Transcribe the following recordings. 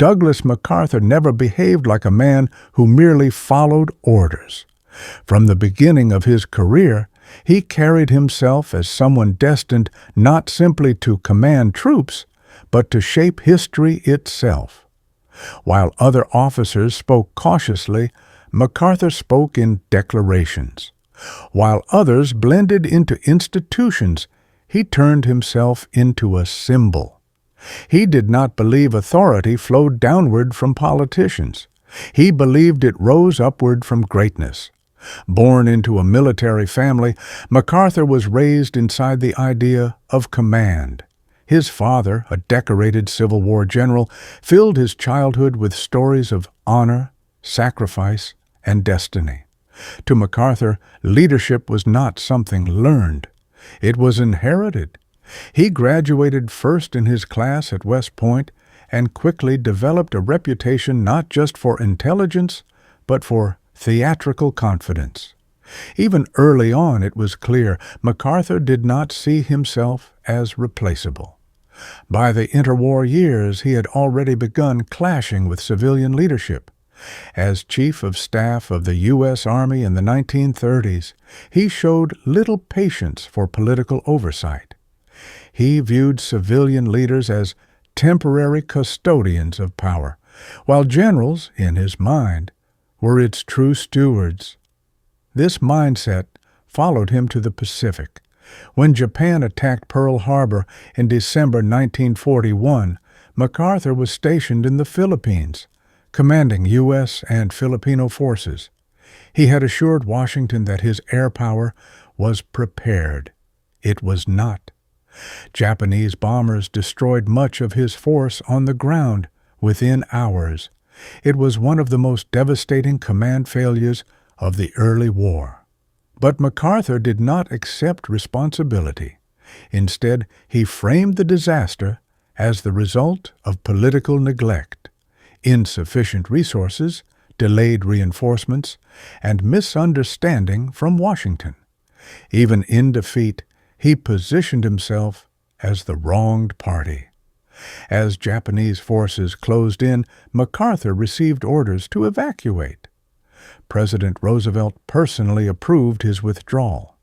Douglas MacArthur never behaved like a man who merely followed orders. From the beginning of his career, he carried himself as someone destined not simply to command troops, but to shape history itself. While other officers spoke cautiously, MacArthur spoke in declarations. While others blended into institutions, he turned himself into a symbol. He did not believe authority flowed downward from politicians. He believed it rose upward from greatness. Born into a military family, MacArthur was raised inside the idea of command. His father, a decorated Civil War general, filled his childhood with stories of honor, sacrifice, and destiny. To MacArthur, leadership was not something learned. It was inherited. He graduated first in his class at West Point and quickly developed a reputation not just for intelligence, but for theatrical confidence. Even early on, it was clear MacArthur did not see himself as replaceable. By the interwar years, he had already begun clashing with civilian leadership. As Chief of Staff of the U.S. Army in the 1930s, he showed little patience for political oversight. He viewed civilian leaders as temporary custodians of power, while generals, in his mind, were its true stewards. This mindset followed him to the Pacific. When Japan attacked Pearl Harbor in December 1941, MacArthur was stationed in the Philippines, commanding U.S. and Filipino forces. He had assured Washington that his air power was prepared. It was not. Japanese bombers destroyed much of his force on the ground within hours. It was one of the most devastating command failures of the early war. But MacArthur did not accept responsibility. Instead, he framed the disaster as the result of political neglect, insufficient resources, delayed reinforcements, and misunderstanding from Washington. Even in defeat, he positioned himself as the wronged party. As Japanese forces closed in, MacArthur received orders to evacuate. President Roosevelt personally approved his withdrawal.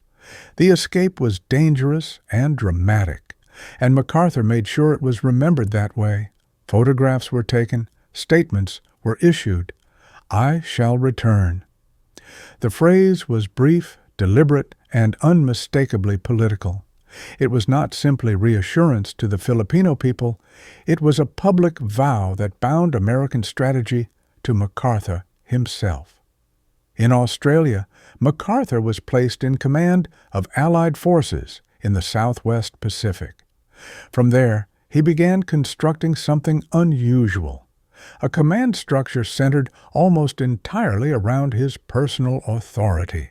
The escape was dangerous and dramatic, and MacArthur made sure it was remembered that way. Photographs were taken, statements were issued. "I shall return." The phrase was brief, deliberate, and unmistakably political. It was not simply reassurance to the Filipino people, it was a public vow that bound American strategy to MacArthur himself. In Australia, MacArthur was placed in command of Allied forces in the Southwest Pacific. From there, he began constructing something unusual, a command structure centered almost entirely around his personal authority.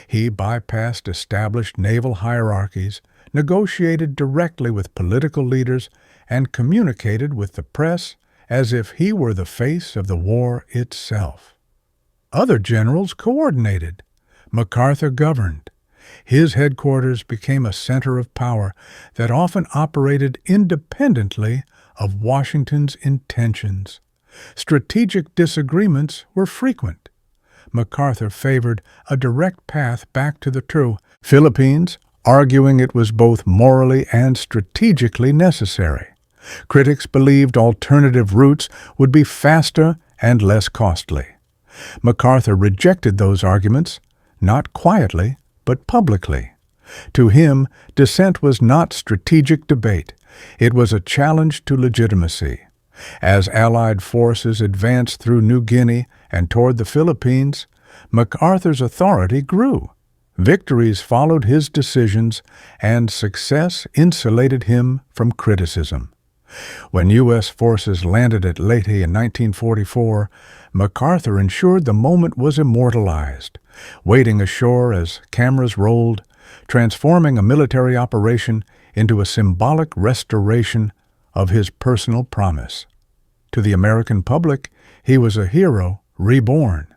He bypassed established naval hierarchies, negotiated directly with political leaders, and communicated with the press as if he were the face of the war itself. Other generals coordinated. MacArthur governed. His headquarters became a center of power that often operated independently of Washington's intentions. Strategic disagreements were frequent. MacArthur favored a direct path back to the true Philippines, arguing it was both morally and strategically necessary. Critics believed alternative routes would be faster and less costly. MacArthur rejected those arguments, not quietly, but publicly. To him, dissent was not strategic debate. It was a challenge to legitimacy. As Allied forces advanced through New Guinea and toward the Philippines, MacArthur's authority grew. Victories followed his decisions, and success insulated him from criticism. When U.S. forces landed at Leyte in 1944, MacArthur ensured the moment was immortalized, waiting ashore as cameras rolled, transforming a military operation into a symbolic restoration of his personal promise. To the American public, he was a hero reborn.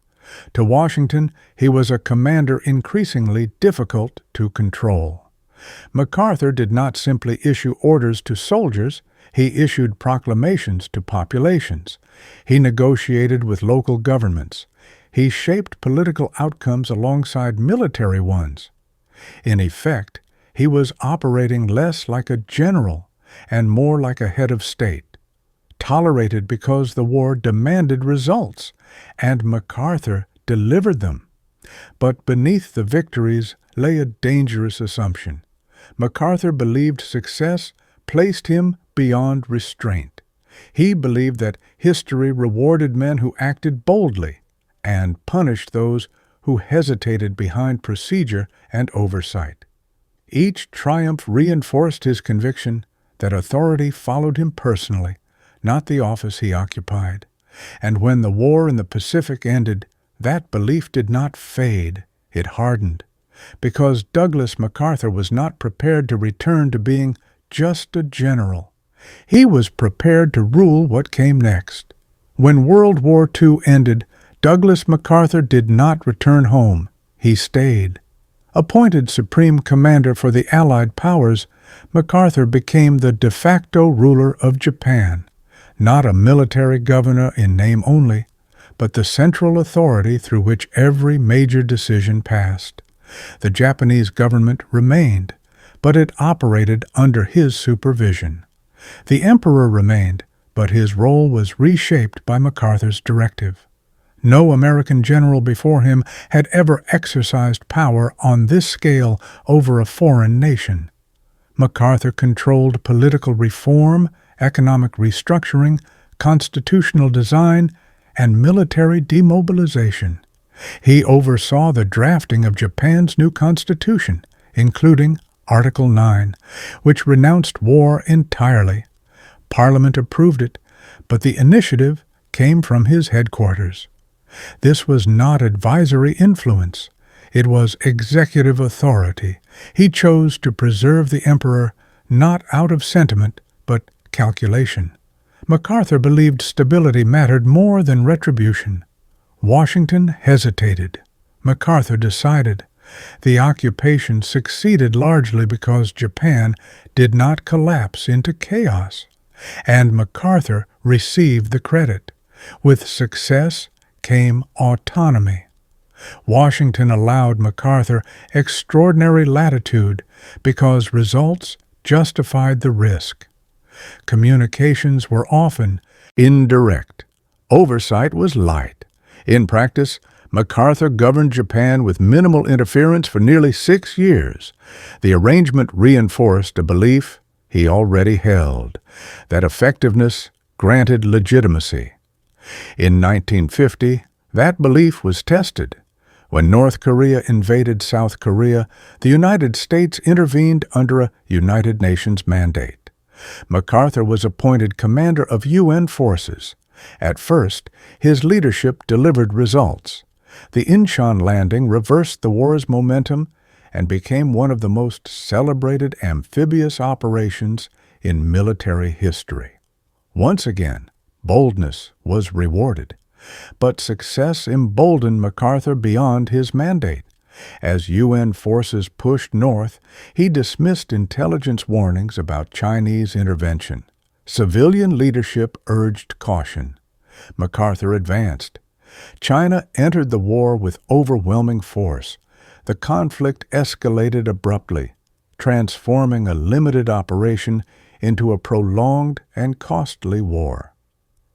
To Washington, he was a commander increasingly difficult to control. MacArthur did not simply issue orders to soldiers, He issued proclamations to populations. He negotiated with local governments. He shaped political outcomes alongside military ones. In effect, he was operating less like a general and more like a head of state, tolerated because the war demanded results, and MacArthur delivered them. But beneath the victories lay a dangerous assumption. MacArthur believed success placed him beyond restraint. He believed that history rewarded men who acted boldly and punished those who hesitated behind procedure and oversight. Each triumph reinforced his conviction that authority followed him personally, not the office he occupied. And when the war in the Pacific ended, that belief did not fade, it hardened, because Douglas MacArthur was not prepared to return to being just a general. He was prepared to rule what came next. When World War II ended, Douglas MacArthur did not return home. He stayed. Appointed Supreme Commander for the Allied powers, MacArthur became the de facto ruler of Japan, not a military governor in name only, but the central authority through which every major decision passed. The Japanese government remained, but it operated under his supervision. The emperor remained, but his role was reshaped by MacArthur's directive. No American general before him had ever exercised power on this scale over a foreign nation. MacArthur controlled political reform, economic restructuring, constitutional design, and military demobilization. He oversaw the drafting of Japan's new constitution, including Article 9, which renounced war entirely. Parliament approved it, but the initiative came from his headquarters. This was not advisory influence. It was executive authority. He chose to preserve the emperor not out of sentiment, but calculation. MacArthur believed stability mattered more than retribution. Washington hesitated. MacArthur decided. The occupation succeeded largely because Japan did not collapse into chaos, and MacArthur received the credit. With success came autonomy. Washington allowed MacArthur extraordinary latitude because results justified the risk. Communications were often indirect. Oversight was light. In practice, MacArthur governed Japan with minimal interference for nearly 6 years. The arrangement reinforced a belief he already held, that effectiveness granted legitimacy. In 1950, that belief was tested. When North Korea invaded South Korea, the United States intervened under a United Nations mandate. MacArthur was appointed commander of UN forces. At first, his leadership delivered results. The Incheon landing reversed the war's momentum and became one of the most celebrated amphibious operations in military history. Once again, boldness was rewarded, but success emboldened MacArthur beyond his mandate. As UN forces pushed north, he dismissed intelligence warnings about Chinese intervention. Civilian leadership urged caution. MacArthur advanced. China entered the war with overwhelming force. The conflict escalated abruptly, transforming a limited operation into a prolonged and costly war.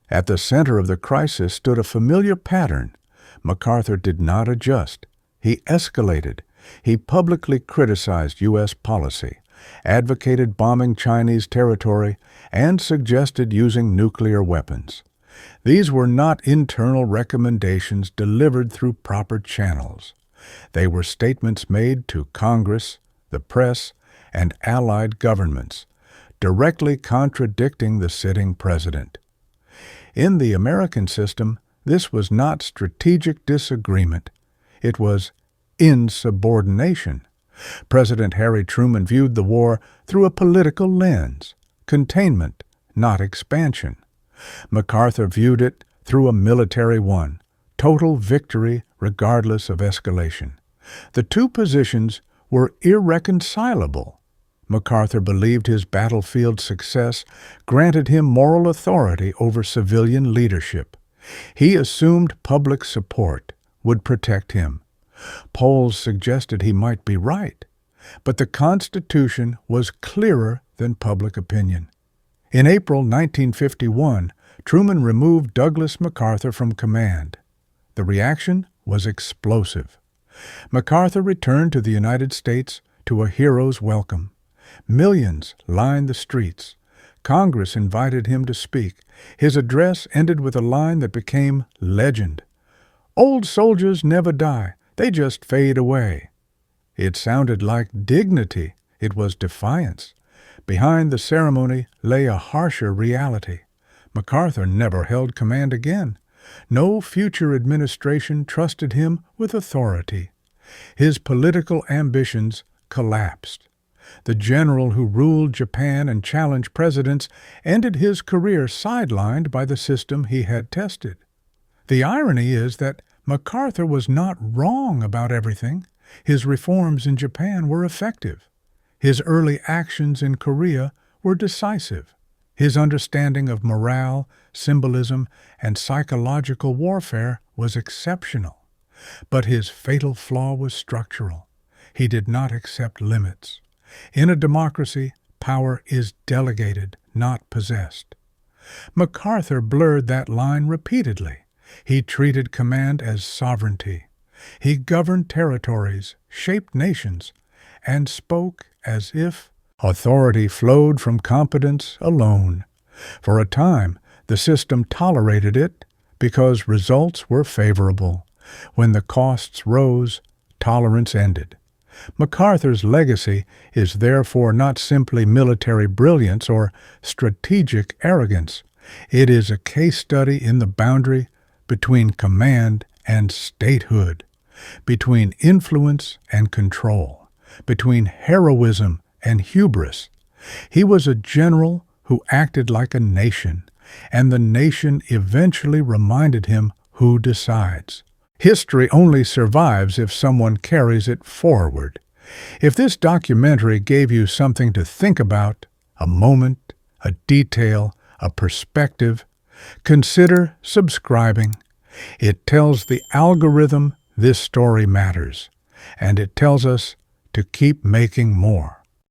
At the center of the crisis stood a familiar pattern. MacArthur did not adjust. He escalated. He publicly criticized U.S. policy, advocated bombing Chinese territory, and suggested using nuclear weapons. These were not internal recommendations delivered through proper channels. They were statements made to Congress, the press, and allied governments, directly contradicting the sitting president. In the American system, this was not strategic disagreement. It was insubordination. President Harry Truman viewed the war through a political lens, containment, not expansion. MacArthur viewed it through a military one, total victory regardless of escalation. The two positions were irreconcilable, MacArthur believed his battlefield success granted him moral authority over civilian leadership. He assumed public support would protect him. Polls suggested he might be right, but the Constitution was clearer than public opinion. In April 1951, Truman removed Douglas MacArthur from command. The reaction was explosive. MacArthur returned to the United States to a hero's welcome. Millions lined the streets. Congress invited him to speak. His address ended with a line that became legend. "Old soldiers never die, they just fade away." It sounded like dignity. It was defiance. Behind the ceremony lay a harsher reality. MacArthur never held command again. No future administration trusted him with authority. His political ambitions collapsed. The general who ruled Japan and challenged presidents ended his career sidelined by the system he had tested. The irony is that MacArthur was not wrong about everything. His reforms in Japan were effective. His early actions in Korea were decisive. His understanding of morale, symbolism, and psychological warfare was exceptional. But his fatal flaw was structural. He did not accept limits. In a democracy, power is delegated, not possessed. MacArthur blurred that line repeatedly. He treated command as sovereignty. He governed territories, shaped nations, and spoke as if authority flowed from competence alone. For a time, the system tolerated it because results were favorable. When the costs rose, tolerance ended. MacArthur's legacy is therefore not simply military brilliance or strategic arrogance. It is a case study in the boundary between command and statehood, between influence and control, between heroism and hubris. He was a general who acted like a nation, and the nation eventually reminded him who decides. History only survives if someone carries it forward. If this documentary gave you something to think about, a moment, a detail, a perspective, consider subscribing. It tells the algorithm this story matters, and it tells us to keep making more.